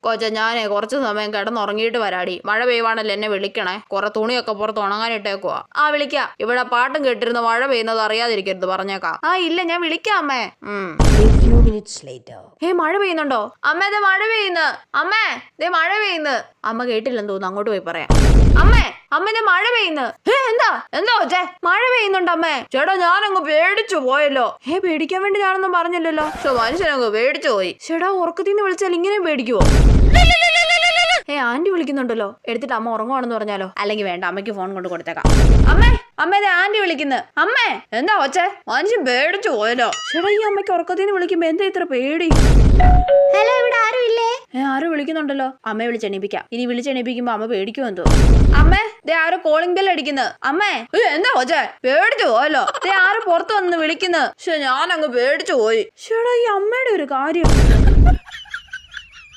കൊച്ച ഞാനേ കുറച്ച് സമയം കിടന്നുറങ്ങിയിട്ട് വരാടി. മഴ പെയ്യുവാണല്ലോ എന്നെ വിളിക്കണേ. കുറെ തുണിയൊക്കെ പുറത്ത് ഉണങ്ങാനിട്ടേക്കുവാ. ആ വിളിക്കാം. ഇവിടെ പാട്ടും കേട്ടിരുന്ന് മഴ പെയ്യുന്നത് അറിയാതിരിക്കരുത് പറഞ്ഞേക്കാം. ആ ഇല്ല ഞാൻ വിളിക്കാം അമ്മേ. മഴ പെയ്യുന്നുണ്ടോ അമ്മേ? ദേ മഴ പെയ്യുന്നു അമ്മേ. ദേ മഴ പെയ്യുന്നു. അമ്മ കേട്ടില്ലെന്ന് തോന്നുന്നു. അങ്ങോട്ട് പോയി പറയാം. അമ്മേ അമ്മ മഴ പെയ്യുന്നു. എന്താ എന്താ കൊച്ചേ? മഴ പെയ്യുന്നുണ്ട് അമ്മേ. ചേട്ടാ ഞാനങ്ങ് പേടിച്ചു പോയല്ലോ. പേടിക്കാൻ വേണ്ടി ഞാനൊന്നും പറഞ്ഞില്ലല്ലോ. മനുഷ്യനങ്ങ് പേടിച്ചു പോയി. ചേട്ടാ ഉറക്കത്തിന്ന് വിളിച്ചാൽ ഇങ്ങനെയും പേടിക്കുവോ? ആന്റി വിളിക്കുന്നുണ്ടല്ലോ. എടുത്തിട്ട് അമ്മ ഉറങ്ങുവാണെന്ന് പറഞ്ഞാലോ? അല്ലെങ്കിൽ വേണ്ട, അമ്മയ്ക്ക് ഫോൺ കൊണ്ട് കൊടുത്തേക്കാം. അമ്മേ അമ്മേ ആന്റി വിളിക്കുന്നു. അമ്മേ എന്താ കൊച്ചേ? മനുഷ്യൻ പേടിച്ചു പോയല്ലോ. ചേട്ടാ ഈ അമ്മയ്ക്ക് ഉറക്കത്തിന്ന് വിളിക്കുമ്പോ എന്താ ഇത്ര പേടി? ഹലോ, ഇവിടെ ആരും ഇല്ലേ? ആരും വിളിക്കുന്നുണ്ടല്ലോ. അമ്മയെ വിളിച്ചെണീപ്പിക്കാം. ഇനി വിളിച്ചെണീപ്പിക്കുമ്പോ അമ്മ പേടിക്കുമെന്ന് തോന്നുന്നു. അമ്മേ ദേ ആരോ കോളിംഗ് ബെൽ അടിക്കുന്നു. അമ്മേ എന്താ കൊച്ചേ? പേടിച്ചു പോയല്ലോ. ദേ ആരും പുറത്ത് വന്ന് വിളിക്കുന്നു. ഞാനങ്ങ് പേടിച്ചു പോയി. ചേട്ടാ ഈ അമ്മയുടെ ഒരു കാര്യം.